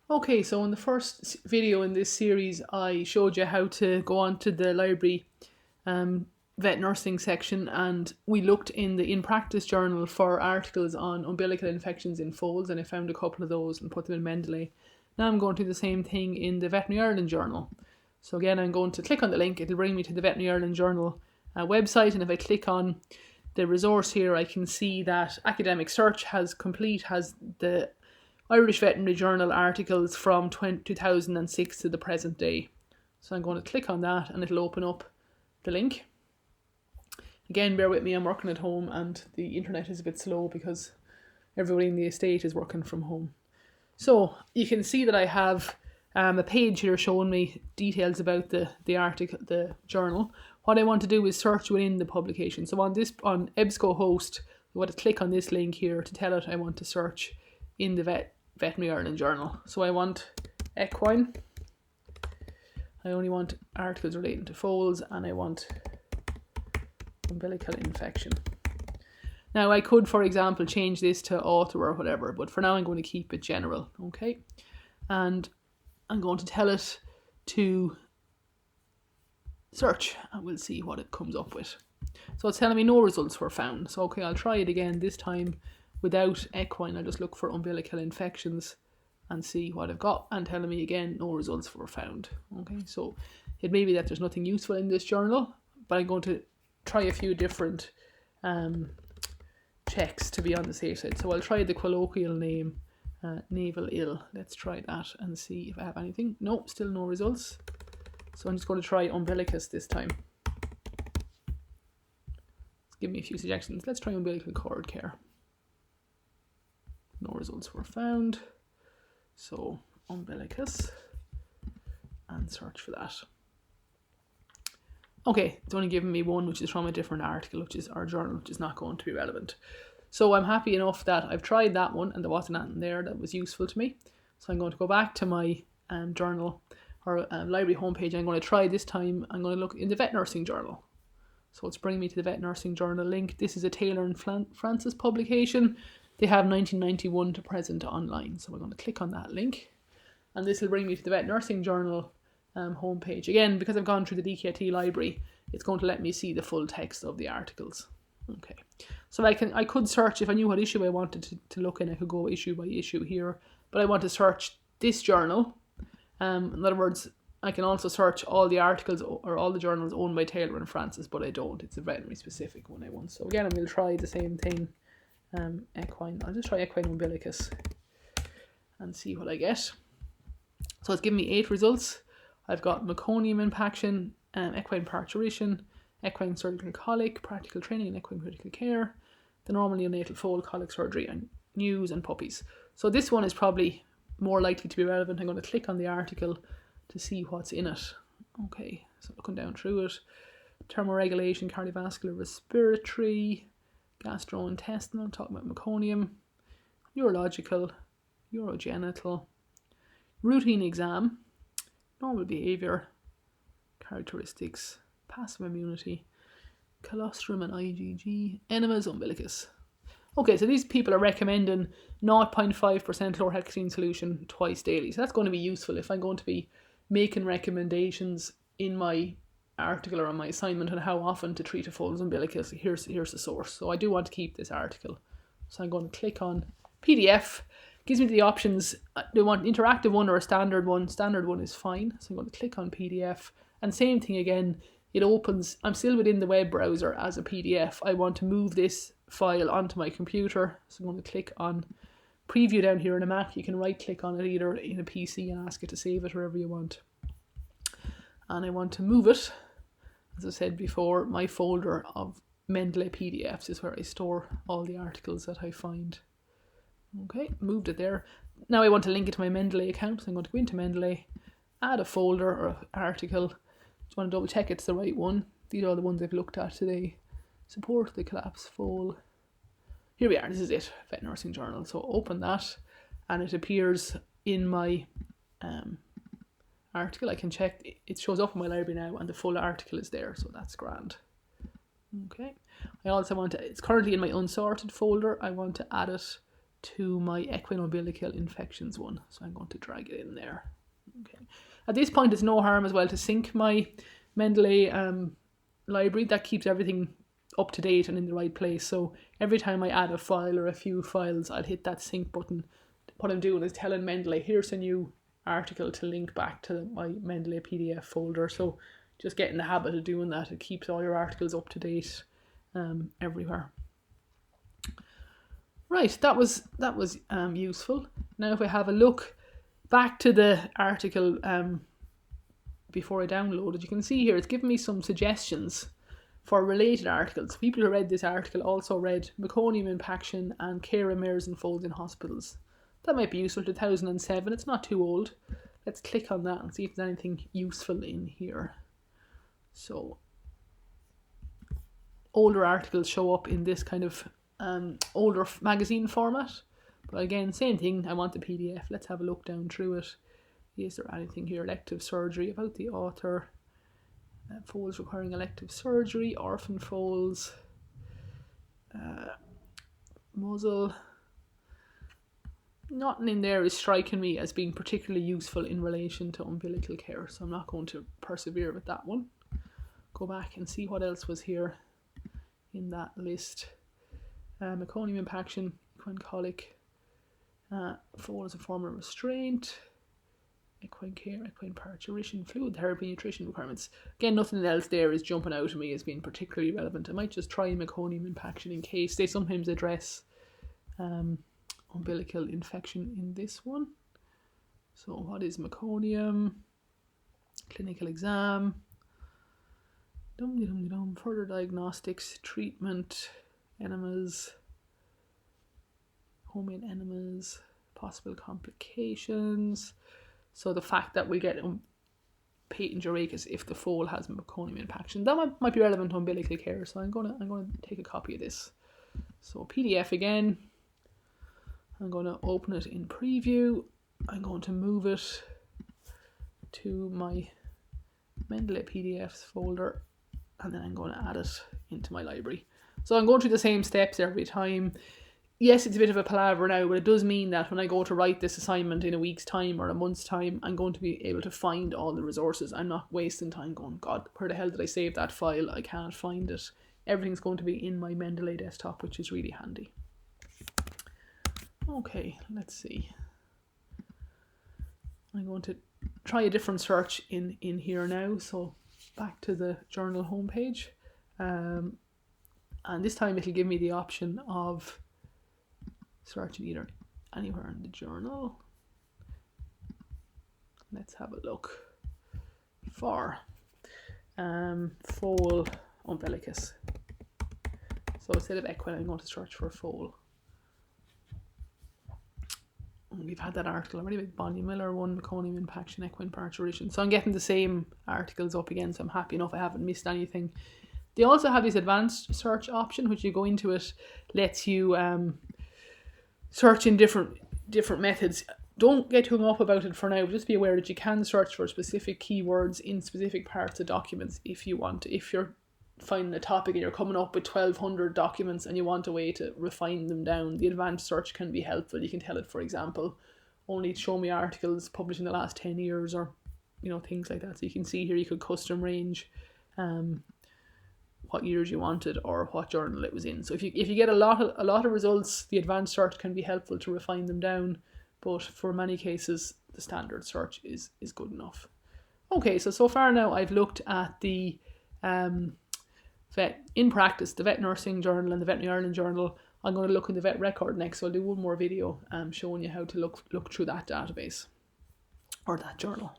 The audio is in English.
Okay, so in the first video in this series, I showed you how to go onto the library vet nursing section, and we looked in the in practice journal for articles on umbilical infections in foals, and I found a couple of those and put them in Mendeley. Now I'm going to do the same thing in the Veterinary Ireland journal. So again, I'm going to click on the link. It'll bring me to the Veterinary Ireland journal website, and if I click on the resource here, I can see that Academic Search has the Irish Veterinary Journal articles from 2006 to the present day. So I'm going to click on that and it'll open up the link. Again, bear with me, I'm working at home and the internet is a bit slow because everybody in the estate is working from home. So you can see that I have a page here showing me details about the article, the journal. What I want to do is search within the publication. So on EBSCOhost, I want to click on this link here to tell it I want to search in the Veterinary Ireland journal. So I want equine. I only want articles relating to foals, and I want umbilical infection. Now I could, for example, change this to author or whatever, but for now I'm going to keep it general, okay? And I'm going to tell it to search, and we'll see what it comes up with. So it's telling me no results were found. So okay, I'll try it again, this time without equine. I'll just look for umbilical infections and see what I've got, and telling me again no results were found. Okay, so it may be that there's nothing useful in this journal, but I'm going to try a few different checks to be on the safe side. So I'll try the colloquial name, navel ill. Let's try that and see if I have anything. No, still no results. So I'm just going to try umbilicus this time. Give me a few suggestions. Let's try umbilical cord care. No results were found. So umbilicus, and search for that. Okay, it's only given me one, which is from a different article, which is our journal, which is not going to be relevant. So I'm happy enough that I've tried that one and there wasn't anything there that was useful to me. So I'm going to go back to my journal or library homepage. I'm going to try this time. I'm going to look in the vet nursing journal. So it's bringing me to the vet nursing journal link. This is a Taylor and Francis publication. They have 1991 to present online. So we're going to click on that link, and this will bring me to the vet nursing journal homepage. Again, because I've gone through the DKT library, it's going to let me see the full text of the articles. Okay, so I could search if I knew what issue I wanted to look in. I could go issue by issue here, but I want to search this journal. In other words, I can also search all the articles or all the journals owned by Taylor and Francis, but I don't. It's a veterinary specific one I want. So again, I'm going to try the same thing. Equine. I'll just try equine umbilicus and see what I get. So it's given me 8 results. I've got meconium impaction, equine parturition, equine surgical colic, practical training in equine critical care, the normal neonatal foal colic surgery, and news and puppies. So this one is probably more likely to be relevant. I'm going to click on the article to see what's in it. Okay, so looking down through it, thermoregulation, cardiovascular, respiratory, gastrointestinal, talking about meconium, neurological, urogenital, routine exam, normal behaviour, characteristics, passive immunity, colostrum and IgG, enemas umbilicus. Okay, so these people are recommending 0.5% chlorhexidine solution twice daily. So that's going to be useful if I'm going to be making recommendations in my article or on my assignment on how often to treat a foal's umbilicus. Here's the source. So I do want to keep this article. So I'm going to click on PDF. It gives me the options. Do I want an interactive one or a standard one? Standard one is fine. So I'm going to click on PDF. And same thing again. It opens. I'm still within the web browser as a PDF. I want to move this file onto my computer. So I'm going to click on preview down here in a Mac. You can right click on it either in a PC and ask it to save it wherever you want. And I want to move it. As I said before, my folder of Mendeley PDFs is where I store all the articles that I find. Okay, moved it there. Now I want to link it to my Mendeley account. So I'm going to go into Mendeley, add a folder or an article. Just want to double check it's the right one. These are all the ones I've looked at today. Support the collapse foal. Here we are, this is it, Vet Nursing Journal. So open that and it appears in my article. I can check, it shows up in my library now and the full article is there, so that's grand. Okay, I also want to, it's currently in my unsorted folder. I want to add it to my equine umbilical infections one. So I'm going to drag it in there. Okay. At this point, it's no harm as well to sync my Mendeley library. That keeps everything up to date and in the right place. So every time I add a file or a few files, I'll hit that sync button. What I'm doing is telling Mendeley, here's a new article to link back to my Mendeley PDF folder. So just get in the habit of doing that. It keeps all your articles up to date everywhere. Right, that was useful. Now if I have a look back to the article before I downloaded, you can see here it's given me some suggestions for related articles. People who read this article also read meconium impaction and care of mares and foals in hospitals. That might be useful. 2007. It's not too old. Let's click on that and see if there's anything useful in here. So older articles show up in this kind of older magazine format. But again, same thing. I want the PDF. Let's have a look down through it. Is there anything here? Elective surgery, about the author. Foals requiring elective surgery, orphan foals, muzzle. Nothing in there is striking me as being particularly useful in relation to umbilical care, so I'm not going to persevere with that one. Go back and see what else was here in that list. Meconium impaction, equine colic, foal as a form of restraint, equine care, equine parturition, fluid therapy, nutrition requirements. Again, nothing else there is jumping out at me as being particularly relevant. I might just try meconium impaction in case. They sometimes address umbilical infection in this one. So what is meconium? Clinical exam. Further diagnostics, treatment, enemas, homing enemas, possible complications. So the fact that we get patent urachus if the foal has meconium impaction, that might be relevant to umbilical care. So I'm gonna take a copy of this. So PDF again. I'm going to open it in preview. I'm going to move it to my Mendeley PDFs folder, and then I'm going to add it into my library. So I'm going through the same steps every time. Yes, it's a bit of a palaver now, but it does mean that when I go to write this assignment in a week's time or a month's time, I'm going to be able to find all the resources. I'm not wasting time going, God, where the hell did I save that file? I can't find it. Everything's going to be in my Mendeley desktop, which is really handy. Okay, let's see. I'm going to try a different search in here now. So back to the journal homepage. And this time it'll give me the option of searching either anywhere in the journal. Let's have a look for foal umbilicus. So instead of equine, I'm going to search for foal. We've had that article already with Bonnie Miller, one meconium impaction, equine parturition. So I'm getting the same articles up again, so I'm happy enough I haven't missed anything. They also have this advanced search option, which you go into it, lets you search in different methods. Don't get hung up about it for now. Just be aware that you can search for specific keywords in specific parts of documents if you want. If you're finding a topic and you're coming up with 1,200 documents and you want a way to refine them down, the advanced search can be helpful. You can tell it, for example, only show me articles published in the last 10 years or, things like that. So you can see here you could custom range what years you wanted or what journal it was in. So if you get a lot of results, the advanced search can be helpful to refine them down. But for many cases, the standard search is good enough. Okay, so far now I've looked at the in practice, the Vet Nursing Journal and the Veterinary Ireland Journal. I'm going to look in the Vet Record next, so I'll do one more video showing you how to look through that database or that journal.